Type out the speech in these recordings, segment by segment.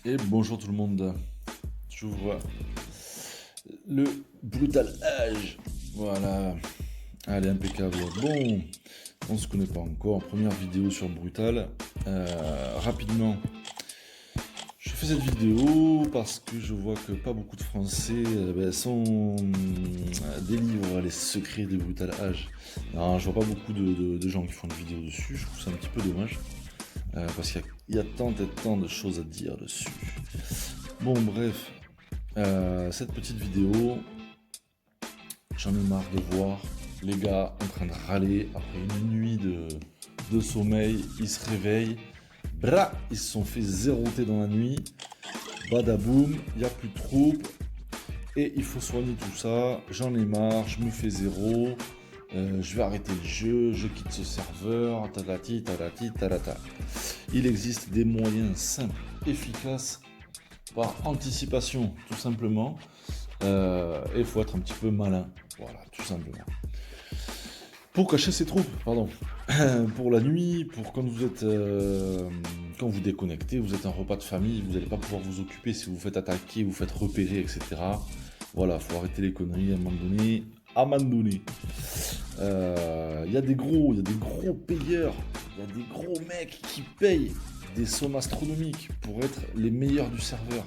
Et bonjour tout le monde. J'ouvre le Brutal Age. Voilà. Allez, impeccable. Bon, on se connaît pas encore. Première vidéo sur Brutal. Rapidement, je fais cette vidéo parce que je vois que pas beaucoup de Français délivrent les secrets des Brutal Age. Non, je vois pas beaucoup de gens qui font des vidéos dessus. Je trouve ça un petit peu dommage. Parce qu'il y a tant et tant de choses à dire dessus. Bon, bref, cette petite vidéo, j'en ai marre de voir les gars en train de râler après une nuit de sommeil. Ils se réveillent, ils se sont fait zéroter dans la nuit, badaboum, il n'y a plus de troupes, et il faut soigner tout ça. J'en ai marre, je me fais zéro, je vais arrêter le jeu, je quitte ce serveur, tatati, tatati, tatata. Il existe des moyens simples, efficaces, par anticipation, tout simplement. Et il faut être un petit peu malin, voilà, tout simplement. Pour cacher ses troupes, pardon. Pour la nuit, pour quand vous êtes, quand vous déconnectez, vous êtes en repas de famille, vous n'allez pas pouvoir vous occuper si vous faites attaquer, vous faites repérer, etc. Voilà, faut arrêter les conneries à un moment donné. Il y a des gros payeurs, il y a des gros mecs qui payent des sommes astronomiques pour être les meilleurs du serveur.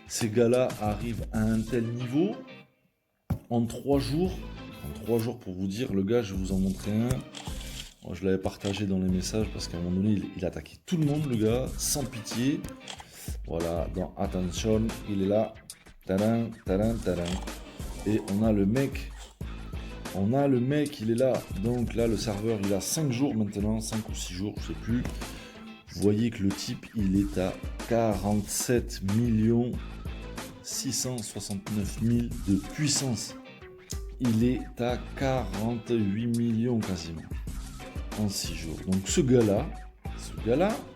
Ces gars-là arrivent à un tel niveau en 3 jours. En 3 jours, pour vous dire, le gars, je vais vous en montrer un. Moi, je l'avais partagé dans les messages parce qu'à un moment donné, il attaquait tout le monde, le gars, sans pitié. Voilà, dans Attention, il est là. Tadam, tadam, tadam. Et on a le mec, il est là. Donc là, le serveur, il a 5 jours maintenant, 5 ou 6 jours, je sais plus. Vous voyez que le type, il est à 47 669 000 de puissance. Il est à 48 millions quasiment en 6 jours. Donc ce gars-là,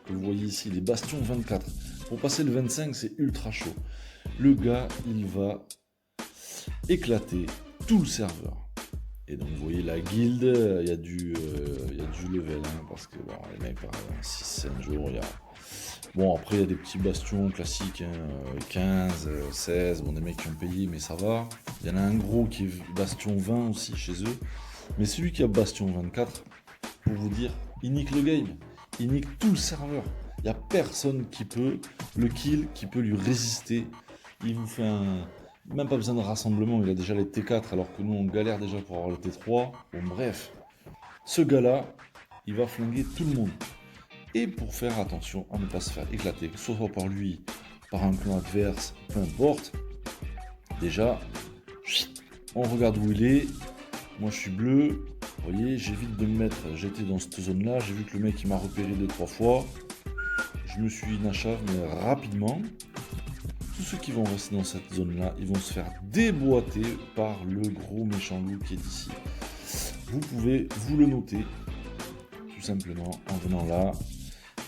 que vous voyez ici, les bastions 24, pour passer le 25, c'est ultra chaud. Le gars, il va éclater tout le serveur. Et donc vous voyez la guilde, il y a du level, hein, parce que bon, les mecs, 6-7 jours, il y a... Bon, après, il y a des petits bastions classiques, hein, 15, 16, bon, des mecs qui ont payé, mais ça va. Il y en a un gros qui est bastion 20 aussi chez eux. Mais celui qui a bastion 24, pour vous dire, il nique le game. Il nique tout le serveur. Il n'y a personne qui peut le kill, qui peut lui résister. Il vous fait un... Même pas besoin de rassemblement, il a déjà les T4, alors que nous, on galère déjà pour avoir le T3. Bon, bref. Ce gars-là, il va flinguer tout le monde. Et pour faire attention à ne pas se faire éclater, que ce soit par lui, par un clan adverse, peu importe, déjà, on regarde où il est. Moi je suis bleu, vous voyez, j'évite de me mettre, j'étais dans cette zone là, j'ai vu que le mec il m'a repéré 2-3 fois, je me suis inachave, mais rapidement. Tous ceux qui vont rester dans cette zone là, ils vont se faire déboîter par le gros méchant loup qui est ici. Vous pouvez vous le noter, tout simplement, en venant là.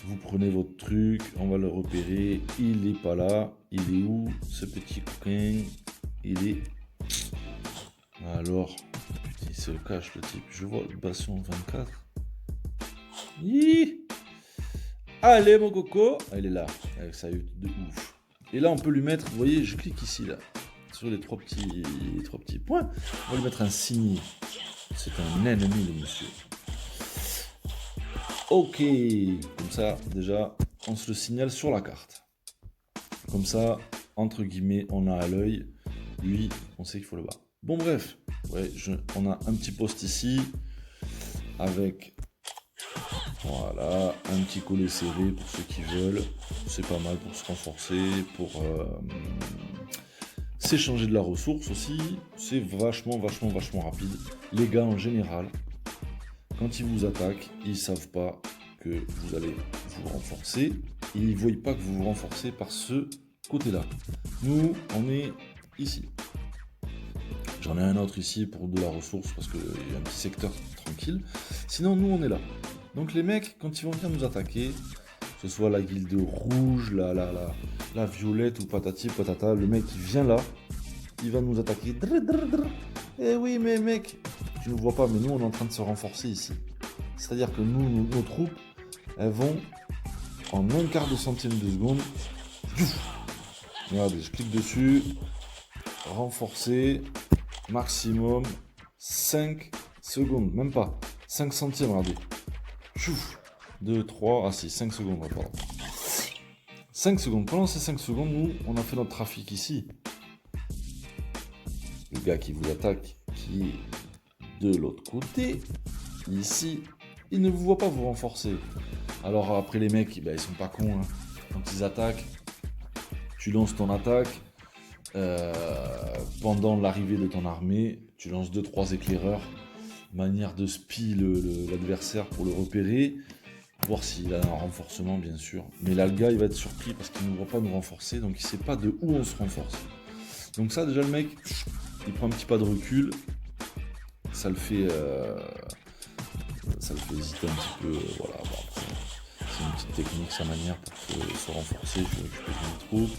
Vous prenez votre truc, on va le repérer. Il est pas là. Il est où, ce petit coquin? Il est... Alors, putain, il se cache le type. Je vois le bastion 24. Hi, allez mon coco. Ah, il est là, avec sa hutte de ouf. Et là, on peut lui mettre, vous voyez, je clique ici, là, sur les trois petits points. On va lui mettre un signe. C'est un ennemi, le monsieur. Ok, comme ça, déjà, on se le signale sur la carte. Comme ça, entre guillemets, on a à l'œil. Lui, on sait qu'il faut le battre. Bon, bref, ouais, on a un petit poste ici, avec, voilà, un petit collet serré pour ceux qui veulent. C'est pas mal pour se renforcer, pour s'échanger de la ressource aussi. C'est vachement rapide. Les gars, en général, quand ils vous attaquent, ils savent pas que vous allez vous renforcer. Et ils ne voient pas que vous vous renforcez par ce côté-là. Nous, on est ici. J'en ai un autre ici pour de la ressource parce qu'il y a un petit secteur tranquille. Sinon, nous, on est là. Donc les mecs, quand ils vont venir nous attaquer, que ce soit la guilde rouge, la violette ou patati patata, le mec qui vient là, il va nous attaquer. Eh oui, mais mec, tu ne vois pas, mais nous, on est en train de se renforcer ici. C'est-à-dire que nous, nos troupes, elles vont en un quart de centième de seconde Regardez, je clique dessus. Renforcer. Maximum 5 secondes. Même pas. 5 centièmes, regardez. Chouf. 2, 3. Ah si, 5 secondes. Pardon. 5 secondes. Pendant ces 5 secondes, nous, on a fait notre trafic ici. Le gars qui vous attaque, qui est de l'autre côté, ici, il ne vous voit pas vous renforcer. Alors après, les mecs, ils sont pas cons. Hein. Quand ils attaquent, tu lances ton attaque. Pendant l'arrivée de ton armée, tu lances 2-3 éclaireurs, manière de spy l'adversaire pour le repérer, voir s'il a un renforcement bien sûr. Mais là le gars il va être surpris parce qu'il ne voit pas nous renforcer, donc il sait pas de où on se renforce. Donc ça déjà le mec, il prend un petit pas de recul, ça le fait hésiter un petit peu, voilà. Bon, après, c'est une petite technique, sa manière pour se renforcer, je vais récupérer mes troupes.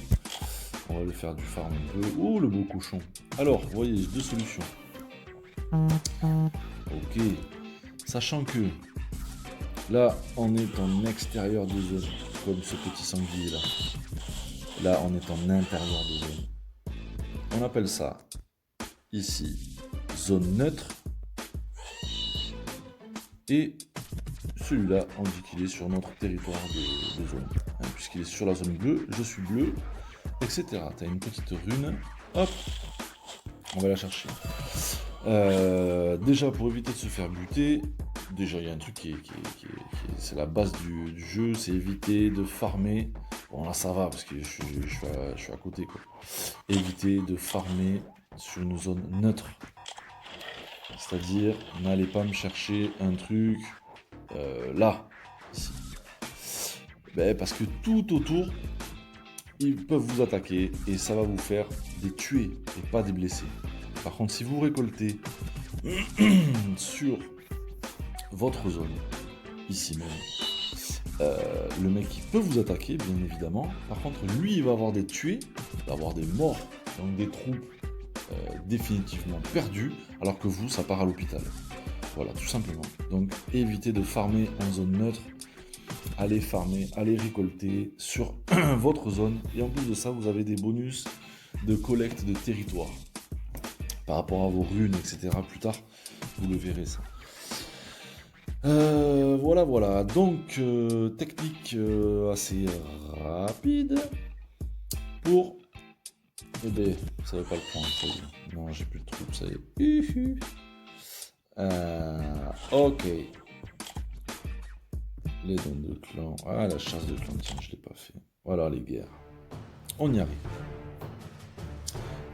On va le faire du farm un peu. Oh, le beau cochon. Alors, vous voyez, j'ai deux solutions. Ok. Sachant que là, on est en extérieur de zone, comme ce petit sanglier là. Là, on est en intérieur de zone. On appelle ça, ici, zone neutre. Et celui-là, on dit qu'il est sur notre territoire de zone. Hein, puisqu'il est sur la zone bleue, je suis bleu. Etc. Tu as une petite rune, hop, on va la chercher. Déjà, pour éviter de se faire buter, déjà il y a un truc c'est la base du jeu, c'est éviter de farmer. Bon là ça va parce que je suis à côté quoi. Éviter de farmer sur une zone neutre. C'est-à-dire, n'allez pas me chercher un truc là, ici. Parce que tout autour, ils peuvent vous attaquer et ça va vous faire des tués et pas des blessés. Par contre, si vous récoltez sur votre zone, ici même, le mec il peut vous attaquer, bien évidemment. Par contre, lui, il va avoir des tués, il va avoir des morts, donc des troupes définitivement perdues, alors que vous, ça part à l'hôpital. Voilà, tout simplement. Donc, évitez de farmer en zone neutre. Allez farmer, allez récolter sur votre zone. Et en plus de ça, vous avez des bonus de collecte de territoire. Par rapport à vos runes, etc. Plus tard, vous le verrez ça. Voilà. Donc, technique assez rapide pour... Eh ben, ça veut pas le prendre, ça y est. Non, j'ai plus de troupes, ça y est. Ok. Les dons de clan. Ah, la chasse de clan, tiens, je l'ai pas fait. Voilà les guerres. On y arrive.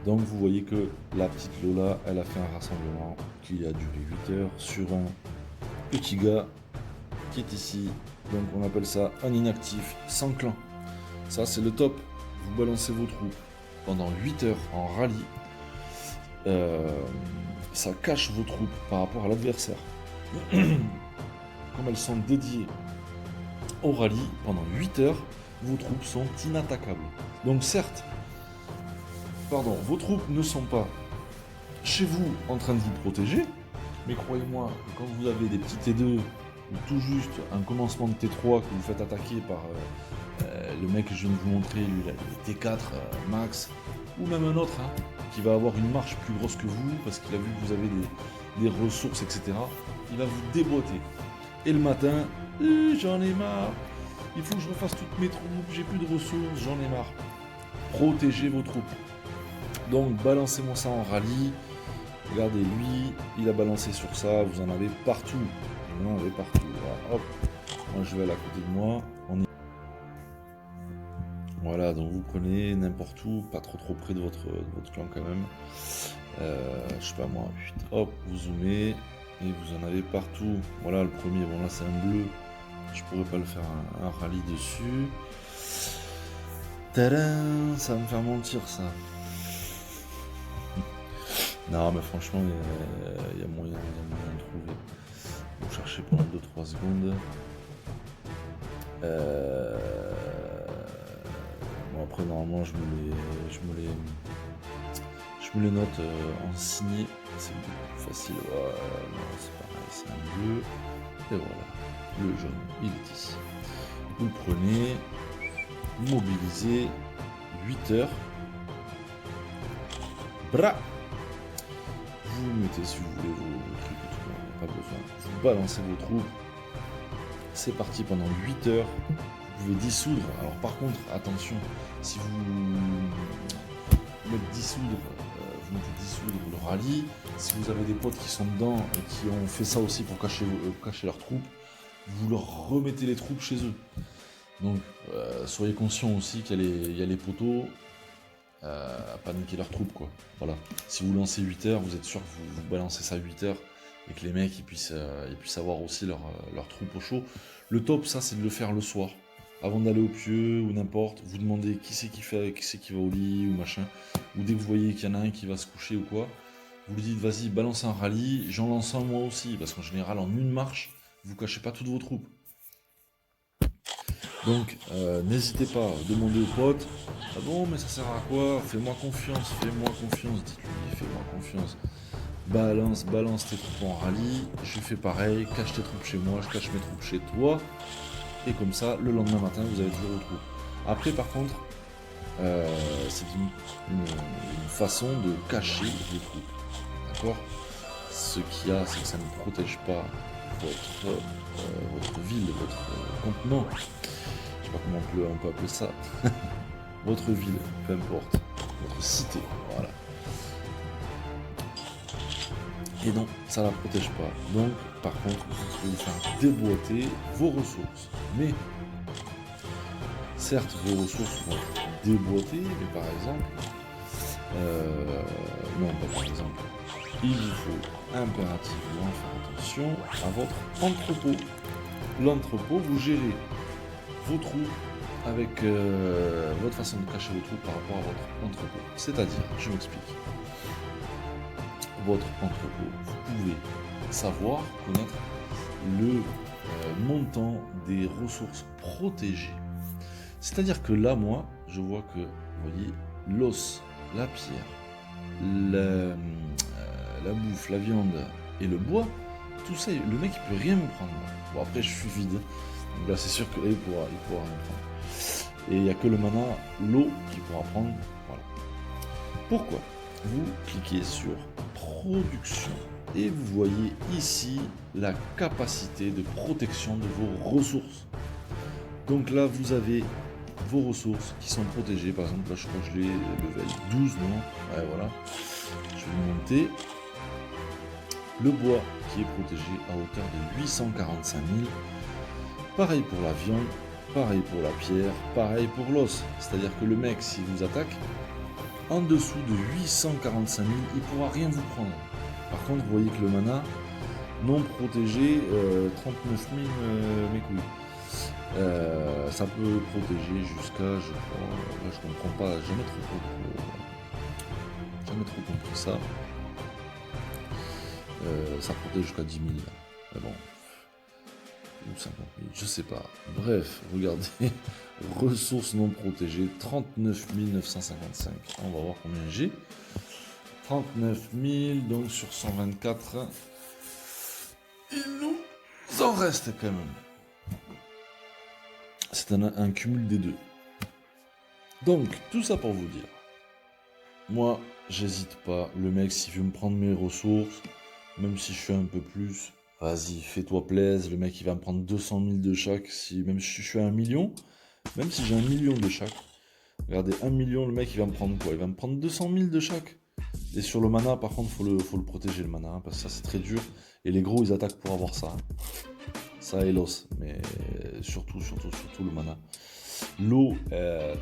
Donc vous voyez que la petite Lola, elle a fait un rassemblement qui a duré 8 heures sur un petit gars qui est ici. Donc on appelle ça un inactif sans clan. Ça c'est le top. Vous balancez vos troupes pendant 8 heures en rallye. Ça cache vos troupes par rapport à l'adversaire. Comme elles sont dédiées au rallye, pendant 8 heures, vos troupes sont inattaquables. Donc certes, vos troupes ne sont pas chez vous en train de vous protéger, mais croyez-moi, quand vous avez des petits T2 ou tout juste un commencement de T3 que vous faites attaquer par le mec que je viens de vous montrer, lui, là, le T4 max, ou même un autre qui va avoir une marche plus grosse que vous parce qu'il a vu que vous avez des ressources, etc. Il va vous déboîter. Et le matin, j'en ai marre, il faut que je refasse toutes mes troupes, j'ai plus de ressources, j'en ai marre. Protégez vos troupes. Donc balancez-moi ça en rallye. Regardez, lui, il a balancé sur ça, vous en avez partout. Vous en avez partout. Voilà, hop, moi je vais à la côté de moi. Voilà, donc vous prenez n'importe où, pas trop près de votre clan quand même. Je sais pas moi, hop, vous zoomez et vous en avez partout. Voilà le premier, bon là c'est un bleu, je pourrais pas le faire un rallye dessus. Tadam, ça va me faire mentir ça. Non mais franchement il y a moyen de trouver. Vous cherchez pendant 2-3 secondes. Bon après normalement je me les note en signé, c'est beaucoup plus facile. Non, c'est pareil, c'est un bleu. Et voilà, le jaune, il est ici. Vous le prenez, vous mobilisez 8 heures. bras. Vous mettez, si vous voulez, vos trucs et tout, pas besoin. Vous balancez vos troupes. C'est parti pendant 8 heures. Vous pouvez dissoudre. Alors par contre, attention, si vous mettez dissoudre, le rallye, si vous avez des potes qui sont dedans et qui ont fait ça aussi pour cacher leurs troupes, vous leur remettez les troupes chez eux. Donc soyez conscients aussi qu'il y a les poteaux à pas niquer leurs troupes, quoi. Voilà. Si vous lancez 8 heures, vous êtes sûr que vous balancez ça 8 heures et que les mecs ils puissent avoir aussi leurs troupes au chaud. Le top, ça, c'est de le faire le soir. Avant d'aller au pieu ou n'importe, vous demandez qui c'est qui va au lit ou machin. Ou dès que vous voyez qu'il y en a un qui va se coucher ou quoi, vous lui dites vas-y, balance un rallye, j'en lance un moi aussi. Parce qu'en général, en une marche, vous cachez pas toutes vos troupes. Donc, n'hésitez pas à demander aux potes. Ah bon, mais ça sert à quoi? Fais-moi confiance, dites-lui, fais-moi confiance. Balance tes troupes en rallye, je fais pareil, cache tes troupes chez moi, je cache mes troupes chez toi. Et comme ça, le lendemain matin, vous avez toujours vos troupes. Après, par contre, c'est une façon de cacher les troupes. D'accord? Ce qu'il y a, c'est que ça ne protège pas votre ville, votre campement. Je sais pas comment on peut appeler ça. Votre ville, peu importe. Votre cité, voilà. Et non, ça ne la protège pas. Donc, par contre, vous pouvez vous faire déboîter vos ressources. Mais, certes, vos ressources vont être déboîtées, mais par exemple, non, pas par exemple, il vous faut impérativement faire attention à votre entrepôt. L'entrepôt, vous gérez vos troupes avec votre façon de cacher vos troupes par rapport à votre entrepôt. C'est-à-dire, je m'explique. Votre entrepôt, vous pouvez savoir, connaître le montant des ressources protégées. C'est-à-dire que là, moi, je vois que, vous voyez, l'os, la pierre, la bouffe, la viande et le bois, tout ça, le mec, il peut rien me prendre. Bon, après, je suis vide. Donc là, c'est sûr qu'il pourra rien prendre. Et il n'y a que le mana, l'eau, qui pourra prendre. Voilà. Pourquoi? Vous cliquez sur production et vous voyez ici la capacité de protection de vos ressources. Donc là, vous avez vos ressources qui sont protégées. Par exemple, là, je crois que je l'ai level 12, non? Ouais, voilà. Je vais monter. Le bois qui est protégé à hauteur de 845 000. Pareil pour la viande, pareil pour la pierre, pareil pour l'os. C'est-à-dire que le mec, s'il vous attaque, en dessous de 845 000, il ne pourra rien vous prendre. Par contre, vous voyez que le mana non protégé, 39 000 mes couilles. Ça peut protéger jusqu'à, je crois, là je comprends pas, jamais trop compris ça. Ça protège jusqu'à 10 000. Mais bon, ou 50 000, je sais pas. Bref, regardez, ressources non protégées, 39 955. On va voir combien j'ai. 39 000, donc sur 124. Il nous en reste quand même. C'est un cumul des deux. Donc, tout ça pour vous dire. Moi, j'hésite pas. Le mec, s'il veut me prendre mes ressources, même si je fais un peu plus, vas-y, fais-toi plaisir. Le mec, il va me prendre 200 000 de chaque. Même si je suis à 1 million, même si j'ai 1 million de chaque. Regardez, 1 million, le mec, il va me prendre quoi? Il va me prendre 200 000 de chaque. Et sur le mana, par contre, faut le protéger, le mana, hein, parce que ça, c'est très dur. Et les gros, ils attaquent pour avoir ça. Hein. Ça et l'os, mais surtout le mana. L'eau est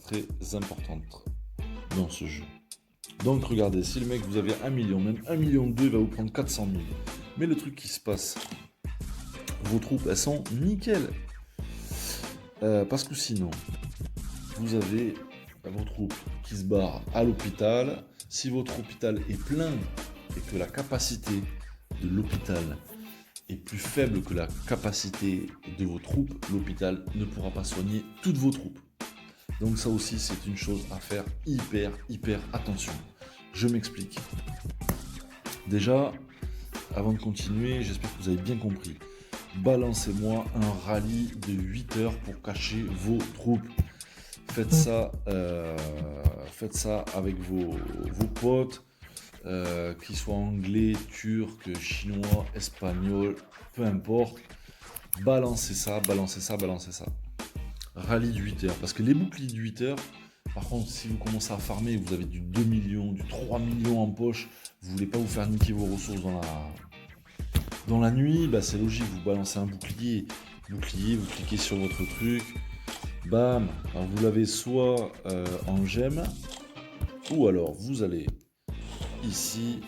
très importante dans ce jeu. Donc regardez, si le mec vous avez 1 million, même 1 million 2, il va vous prendre 400 000. Mais le truc qui se passe, vos troupes, elles sont nickel. Parce que sinon, vous avez vos troupes qui se barrent à l'hôpital. Si votre hôpital est plein et que la capacité de l'hôpital est plus faible que la capacité de vos troupes, l'hôpital ne pourra pas soigner toutes vos troupes. Donc ça aussi, c'est une chose à faire hyper attention. Je m'explique. Déjà, avant de continuer, j'espère que vous avez bien compris. Balancez-moi un rallye de 8 heures pour cacher vos troupes. Faites ça avec vos potes, qu'ils soient anglais, turcs, chinois, espagnols, peu importe. Balancez ça. Rallye du 8 heures. Parce que les boucliers du 8 heures, par contre, si vous commencez à farmer, vous avez du 2 millions, du 3 millions en poche, vous voulez pas vous faire niquer vos ressources dans la nuit, bah c'est logique, vous balancez un bouclier, vous cliquez sur votre truc, bam, alors vous l'avez soit en gemme, ou alors vous allez ici,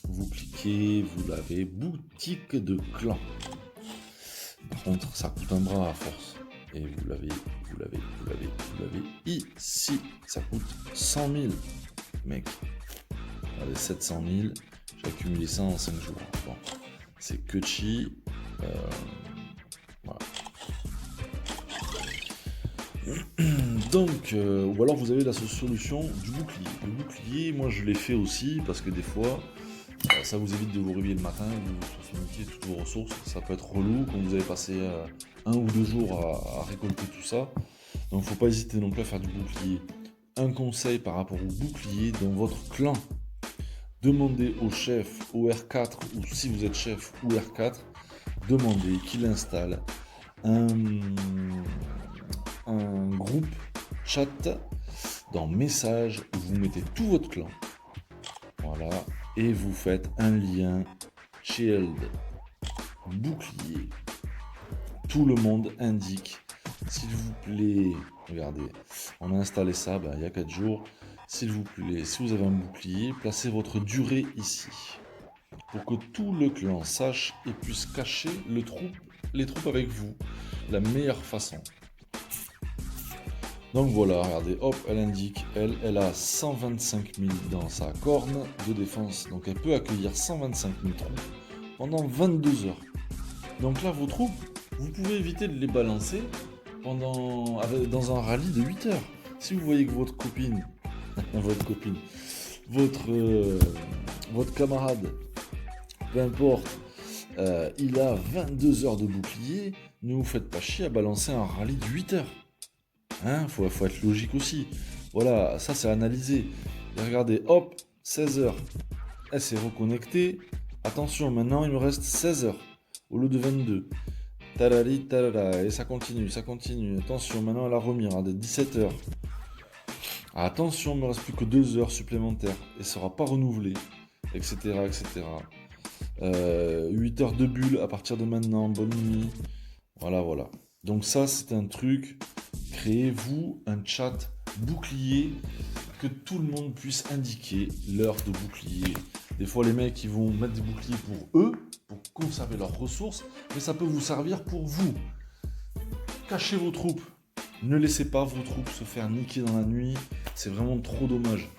vous cliquez, vous l'avez, boutique de clan. Par contre, ça coûte un bras à force. Et vous l'avez ici. Ça coûte 100 000, mec. Allez, 700 000. J'ai accumulé ça en 5 jours. Bon, c'est que chi. Voilà. Donc, ou alors vous avez la solution du bouclier. Le bouclier, moi je l'ai fait aussi parce que des fois, ça vous évite de vous réveiller le matin, vous niquer toutes vos ressources. Ça peut être relou quand vous avez passé 1 ou 2 jours à récolter tout ça. Donc faut pas hésiter non plus à faire du bouclier. Un conseil par rapport au bouclier dans votre clan. Demandez au chef, au R4, ou si vous êtes chef ou R4, demandez qu'il installe un groupe chat dans message où vous mettez tout votre clan. Voilà. Et vous faites un lien shield bouclier. Tout le monde indique, s'il vous plaît, regardez, on a installé ça il y a 4 jours, s'il vous plaît, si vous avez un bouclier, placez votre durée ici, pour que tout le clan sache et puisse cacher les troupes avec vous, la meilleure façon. Donc voilà, regardez, hop, elle indique, elle a 125 000 dans sa corne de défense, donc elle peut accueillir 125 000 troupes pendant 22 heures. Donc là, vos troupes, vous pouvez éviter de les balancer dans un rallye de 8 heures. Si vous voyez que votre copine, votre camarade, peu importe, il a 22 heures de bouclier, ne vous faites pas chier à balancer un rallye de 8 heures. Hein, faut être logique aussi. Voilà, ça c'est analysé. Et regardez, hop, 16 heures. Elle s'est reconnectée. Attention, maintenant il me reste 16 heures au lieu de 22. Talali, talala, et ça continue. Attention, maintenant elle a remis, regardez, 17 heures. Attention, il me reste plus que 2 heures supplémentaires et sera pas renouvelé, etc. 8 heures de bulle à partir de maintenant, bonne nuit. Voilà. Donc ça, c'est un truc. Créez-vous un chat bouclier que tout le monde puisse indiquer l'heure de bouclier. Des fois, les mecs, ils vont mettre des boucliers pour eux, pour conserver leurs ressources, mais ça peut vous servir pour vous. Cachez vos troupes. Ne laissez pas vos troupes se faire niquer dans la nuit. C'est vraiment trop dommage.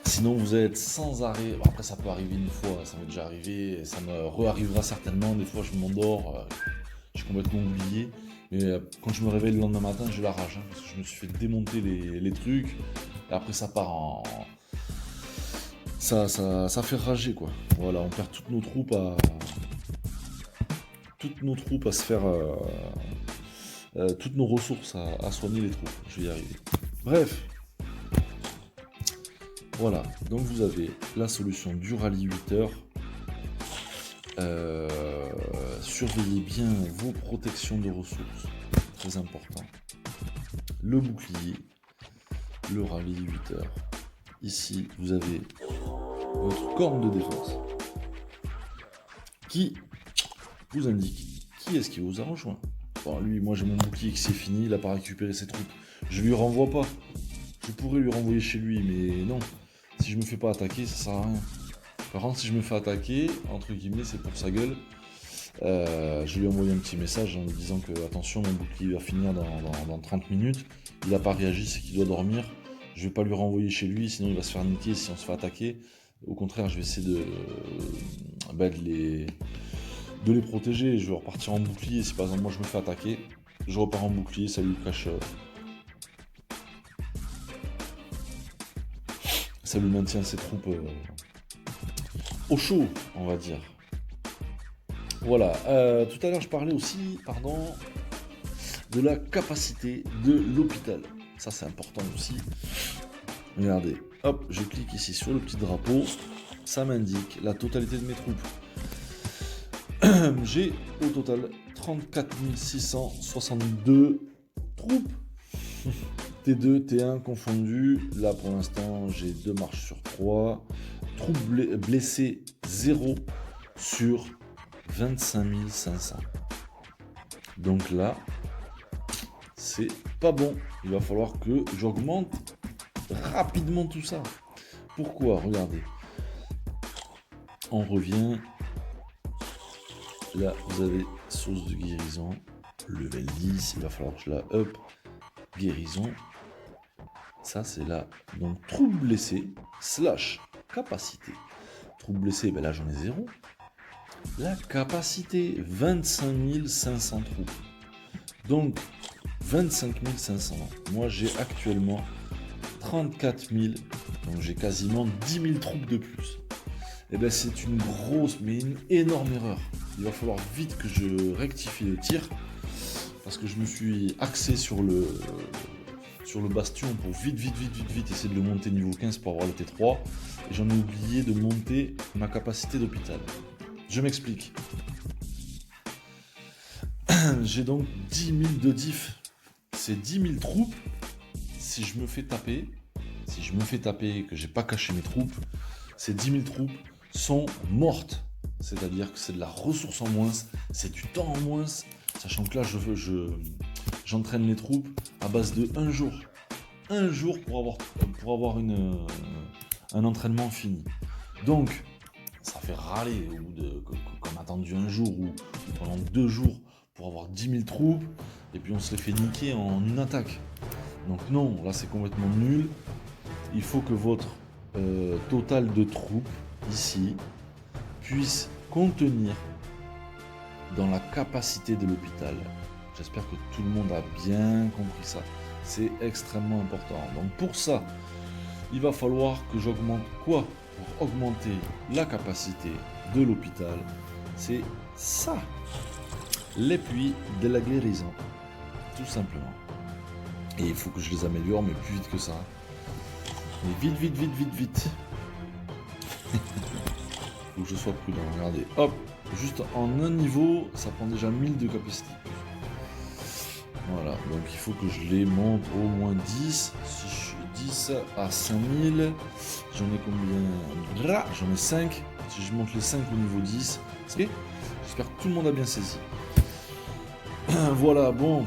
Sinon, vous allez être sans arrêt. Bon, après, ça peut arriver une fois. Ça m'est déjà arrivé. Ça me re-arrivera certainement. Des fois, je m'endors. J'ai complètement oublié. Mais quand je me réveille le lendemain matin, j'ai la rage. Parce que je me suis fait démonter les trucs. Et après, ça part en... Ça fait rager, quoi. Voilà, on perd toutes nos troupes à se faire... toutes nos ressources à soigner les troupes. Je vais y arriver. Bref. Voilà. Donc vous avez la solution du rallye 8 heures. Surveillez bien vos protections de ressources. Très important. Le bouclier. Le rallye 8 heures. Ici, vous avez votre corne de défense qui vous indique qui est-ce qui vous a rejoint. Bon, lui, moi j'ai mon bouclier qui s'est fini, il n'a pas récupéré ses troupes. Je lui renvoie pas. Je pourrais lui renvoyer chez lui, mais non. Si je me fais pas attaquer, ça sert à rien. Par contre, si je me fais attaquer, entre guillemets, c'est pour sa gueule. Je lui ai envoyé un petit message en lui disant que, attention, mon bouclier va finir dans 30 minutes. Il n'a pas réagi, c'est qu'il doit dormir. Je vais pas lui renvoyer chez lui, sinon il va se faire niquer si on se fait attaquer. Au contraire, je vais essayer de les protéger. Je vais repartir en bouclier. Si par exemple moi je me fais attaquer, je repars en bouclier, ça lui cache... ça lui maintient ses troupes au chaud, on va dire. Voilà. Tout à l'heure, je parlais aussi, de la capacité de l'hôpital. Ça, c'est important aussi. Regardez, hop, je clique ici sur le petit drapeau. Ça m'indique la totalité de mes troupes. J'ai au total 34 662 troupes. T2, T1 confondus. Là, pour l'instant, j'ai 2 marches sur 3. Troupes blessées 0 sur 25 500. Donc là, c'est pas bon. Il va falloir que j'augmente rapidement tout ça. Pourquoi? Regardez. On revient. Là, vous avez source de guérison. Level 10. Il va falloir que je la up. Guérison. Ça, c'est là. Donc, troupe blessé slash capacité. Troupe blessé, ben là, j'en ai 0. La capacité, 25 500 troupes. Donc, 25 500. Moi, j'ai actuellement 34 000. Donc, j'ai quasiment 10 000 troupes de plus. Et bien, c'est une grosse, mais une énorme erreur. Il va falloir vite que je rectifie le tir. Parce que je me suis axé sur le bastion pour vite essayer de le monter niveau 15 pour avoir le T3. Et j'en ai oublié de monter ma capacité d'hôpital. Je m'explique. J'ai donc 10 000 de diff. C'est 10 000 troupes. Si je me fais taper et que j'ai pas caché mes troupes, ces 10 000 troupes sont mortes. C'est-à-dire que c'est de la ressource en moins, c'est du temps en moins, sachant que là, j'entraîne les troupes à base de 1 jour. 1 jour pour avoir un entraînement fini. Donc, ça fait râler qu'on a attendu 1 jour ou pendant 2 jours pour avoir 10 000 troupes, et puis on se les fait niquer en une attaque. Donc non, là c'est complètement nul. Il faut que votre total de troupes, ici, puisse contenir dans la capacité de l'hôpital. J'espère que tout le monde a bien compris ça. C'est extrêmement important. Donc pour ça, il va falloir que j'augmente quoi? Pour augmenter la capacité de l'hôpital, c'est ça. Les puits de la guérison. Tout simplement. Et il faut que je les améliore, mais plus vite que ça. Mais vite. Faut que je sois prudent. Regardez, hop, juste en un niveau, ça prend déjà 1000 de capacité. Voilà, donc il faut que je les monte au moins 10. Si je suis 10 à 5000, j'en ai combien? Là, j'en ai 5. Si je monte les 5 au niveau 10, c'est ok. J'espère que tout le monde a bien saisi. Voilà, bon.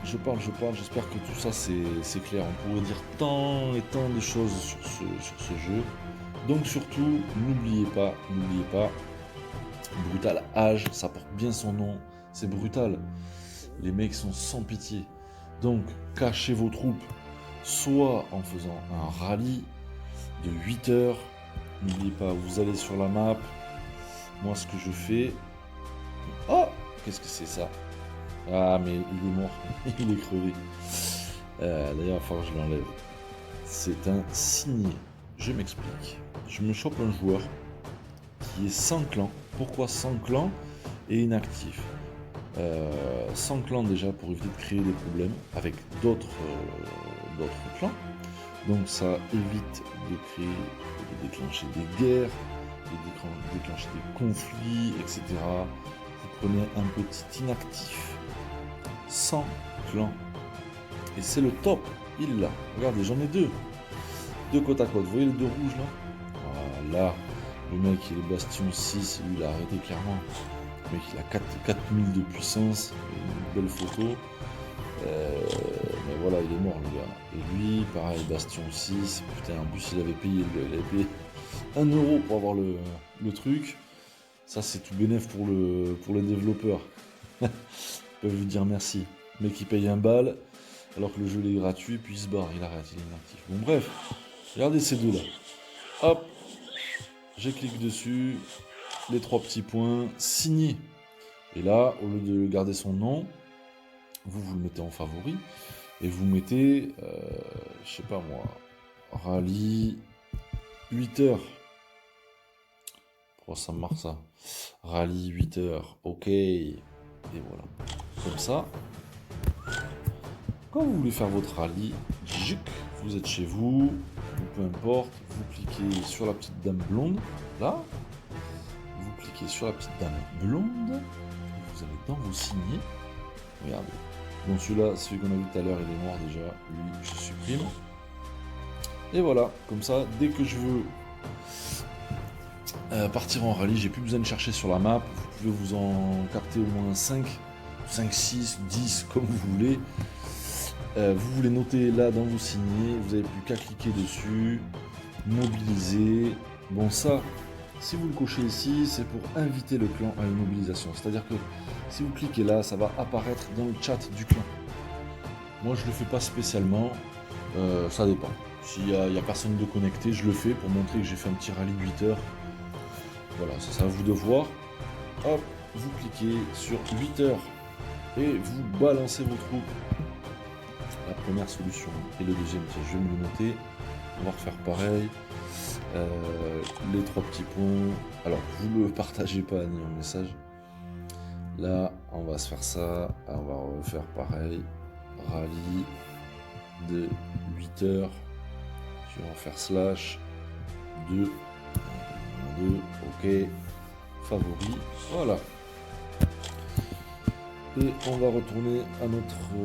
Je parle, j'espère que tout ça c'est clair. On pourrait dire tant et tant de choses sur ce jeu. Donc surtout, n'oubliez pas, Brutal Age, ça porte bien son nom, c'est brutal. Les mecs sont sans pitié. Donc, cachez vos troupes, soit en faisant un rallye de 8 heures. N'oubliez pas, vous allez sur la map. Moi, ce que je fais... Oh, qu'est-ce que c'est ça? Ah, mais il est mort, il est crevé. D'ailleurs, il va falloir que je l'enlève. C'est un signé. Je m'explique. Je me chope un joueur qui est sans clan. Pourquoi sans clan et inactif? Sans clan déjà pour éviter de créer des problèmes avec d'autres clans. Donc ça évite de déclencher des guerres, de déclencher des conflits, etc. Vous prenez un petit inactif sans clan. Et c'est le top. Il est là. Regardez, j'en ai 2. 2 côte à côte. Vous voyez les 2 rouges là? Voilà. Le mec il est bastion 6, lui il a arrêté clairement. Le mec il a 4000 de puissance. Une belle photo. Mais voilà, il est mort le gars. Et lui, pareil, bastion 6. Putain, en plus il avait payé 1 euro pour avoir le truc. Ça c'est tout bénef pour les développeurs. Ils peuvent lui dire merci. Le mec il paye 1 bal alors que le jeu est gratuit, puis il se barre, il arrête, il est inactif. Bon bref, regardez ces 2 là. Hop, je clique dessus, les 3 petits points, signé. Et là, au lieu de garder son nom, vous le mettez en favori et vous mettez, je sais pas moi, rallye 8 heures. Pourquoi ça marque ça? Rallye 8 heures, ok. Et voilà. Comme ça, Quand vous voulez faire votre rallye, vous êtes chez vous, ou peu importe, vous cliquez sur la petite dame blonde, là, vous cliquez sur la petite dame blonde, vous allez dans vos signés, regardez. Bon, celui-là, celui qu'on a vu tout à l'heure, il est noir déjà, lui, je supprime. Et voilà, comme ça, dès que je veux partir en rallye, j'ai plus besoin de chercher sur la map, vous pouvez vous en capter au moins 5, 6, 10, comme vous voulez. Vous voulez noter là dans vos signés, vous n'avez plus qu'à cliquer dessus, mobiliser. Bon, ça, si vous le cochez ici, c'est pour inviter le clan à une mobilisation. C'est-à-dire que si vous cliquez là, ça va apparaître dans le chat du clan. Moi, je le fais pas spécialement, ça dépend. S'il y a personne de connecté, je le fais pour montrer que j'ai fait un petit rallye de 8 heures. Voilà, c'est à vous de voir. Hop, vous cliquez sur 8 heures et vous balancez vos troupes. La première solution et le deuxième, je vais me le noter. On va refaire pareil. Les 3 petits points. Alors, vous ne le partagez pas ni en message. Là, on va se faire ça. On va refaire pareil. Rallye de 8 heures. Je vais en faire slash 2. 2, ok. Favori. Voilà. Et on va retourner à notre compte.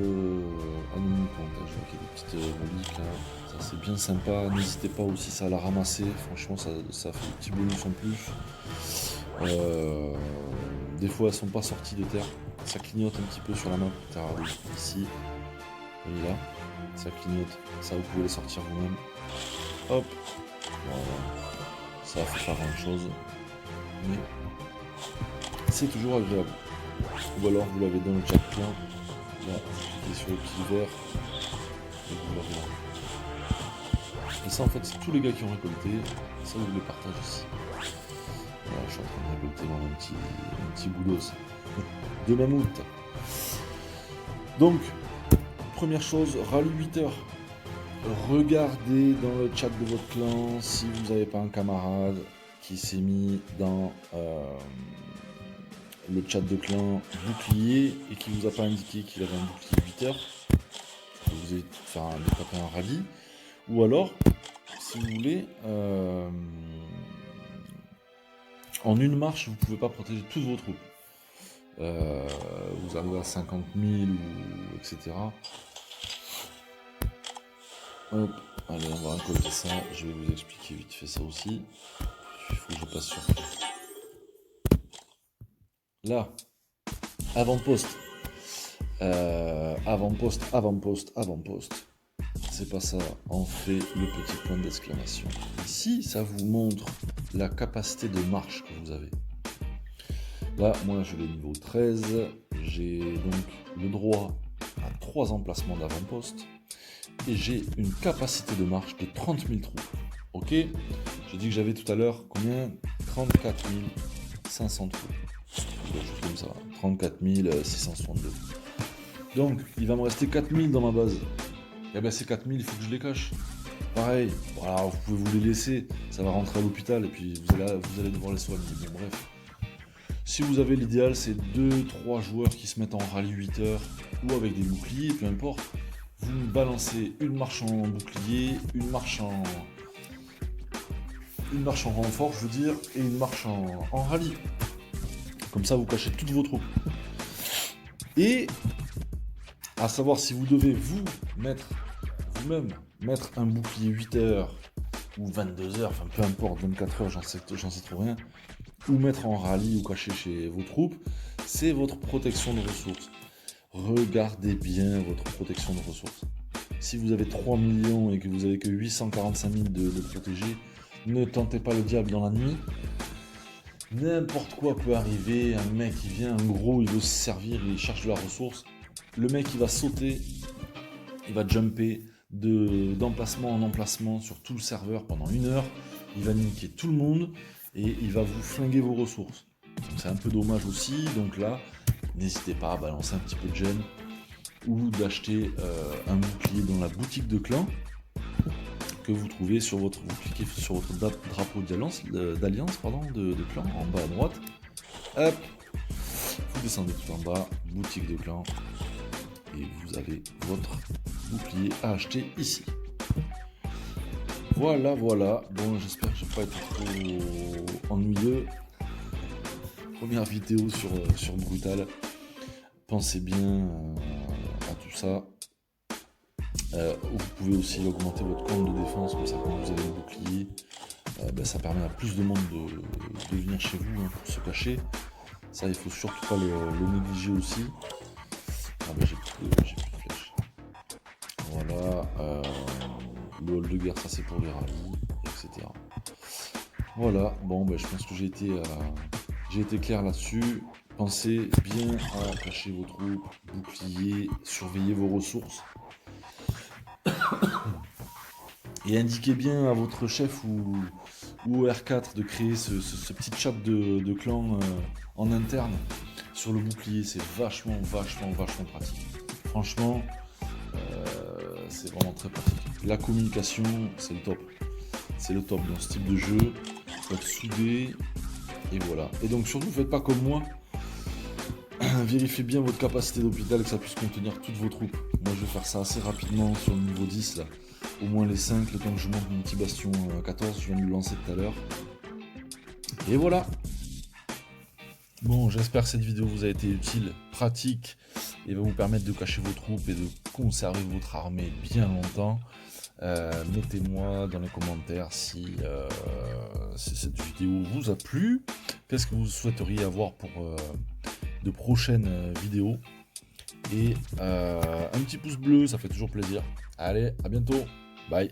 Je vois qu'il y a des petites reliques là. Ça c'est bien sympa. N'hésitez pas aussi ça à la ramasser. Franchement ça fait des petits bonus en plus. Des fois elles sont pas sorties de terre. Ça clignote un petit peu sur la map. Ici. Et là. Ça clignote. Ça vous pouvez les sortir vous-même. Hop. Voilà. Ça fait pas grand chose. Mais c'est toujours agréable. Ou alors vous l'avez dans le chat plein, là, vous cliquez sur le petit vert, et vous l'avez là. Et ça en fait c'est tous les gars qui ont récolté, ça vous les partagez ici. Voilà, je suis en train de récolter dans un petit boulot de mammouth. Donc, première chose, rallye 8 heures. Regardez dans le chat de votre clan si vous n'avez pas un camarade qui s'est mis dans le chat de clan bouclier et qui vous a pas indiqué qu'il avait un bouclier 8 heures, vous avez taper un rallye, ou alors si vous voulez en une marche vous pouvez pas protéger toutes vos troupes, vous arrivez à 50 000 ou etc. Hop, allez on va récolter ça, je vais vous expliquer vite fait ça aussi, il faut que je passe sur là. Avant-poste. Avant-poste. C'est pas ça. On fait le petit point d'exclamation. Ici, ça vous montre la capacité de marche que vous avez. Là, moi, je l'ai niveau 13. J'ai donc le droit à 3 emplacements d'avant-poste. Et j'ai une capacité de marche de 30 000 troupes. Ok ? J'ai dit que j'avais tout à l'heure combien ? 34 500 troupes. Comme ça, 34 662. Donc, il va me rester 4000 dans ma base. Et bien, ces 4000, il faut que je les cache. Pareil, voilà, vous pouvez vous les laisser, ça va rentrer à l'hôpital et puis vous allez devoir les soigner. Bon, bref. Si vous avez l'idéal, c'est 2-3 joueurs qui se mettent en rallye 8 heures ou avec des boucliers, peu importe. Vous me balancez une marche en bouclier, une marche en renfort, je veux dire, et une marche en rallye. Comme ça, vous cachez toutes vos troupes. Et à savoir si vous devez vous-même mettre un bouclier 8 heures ou 22 heures, enfin peu importe, 24 heures, j'en sais trop rien, ou mettre en rallye ou caché chez vos troupes, c'est votre protection de ressources. Regardez bien votre protection de ressources. Si vous avez 3 millions et que vous avez que 845 000 de protéger, ne tentez pas le diable dans la nuit. N'importe quoi peut arriver, un mec qui vient, un gros, il veut se servir, il cherche de la ressource. Le mec il va sauter, il va jumper d'emplacement en emplacement sur tout le serveur pendant 1 heure, il va niquer tout le monde et il va vous flinguer vos ressources. C'est un peu dommage aussi, donc là, n'hésitez pas à balancer un petit peu de gemme ou d'acheter un bouclier dans la boutique de clan que vous trouvez vous cliquez sur votre drapeau d'alliance, de clan, en bas à droite. Hop, vous descendez tout en bas, boutique de clan, et vous vous avez votre bouclier à acheter ici. Voilà, voilà. Bon, j'espère que je n'ai pas été trop ennuyeux. Première vidéo sur Brutal. Pensez bien à tout ça. Vous pouvez aussi augmenter votre compte de défense, comme ça quand vous avez le bouclier, ça permet à plus de monde de venir chez vous pour se cacher. Ça, il faut surtout pas le négliger aussi. Ah j'ai plus de flèches. Voilà, le hall de guerre, ça c'est pour les rallyes, etc. Voilà, bon, je pense que j'ai été clair là-dessus. Pensez bien à cacher vos troupes, bouclier, surveillez vos ressources. Et indiquez bien à votre chef ou au R4 de créer ce petit chat de clan en interne sur le bouclier. C'est vachement pratique. Franchement, c'est vraiment très pratique. La communication, c'est le top. C'est le top dans ce type de jeu. Il faut être soudé. Et voilà. Et donc surtout, faites pas comme moi. Vérifiez bien votre capacité d'hôpital, que ça puisse contenir toutes vos troupes. Moi, je vais faire ça assez rapidement sur le niveau 10 là. Au moins les 5, le temps que je monte mon petit bastion 14, je viens de le lancer tout à l'heure. Et voilà. Bon, j'espère que cette vidéo vous a été utile, pratique, et va vous permettre de cacher vos troupes et de conserver votre armée bien longtemps. Mettez-moi dans les commentaires si cette vidéo vous a plu. Qu'est-ce que vous souhaiteriez avoir pour de prochaines vidéos. Et un petit pouce bleu, ça fait toujours plaisir. Allez, à bientôt. Bye.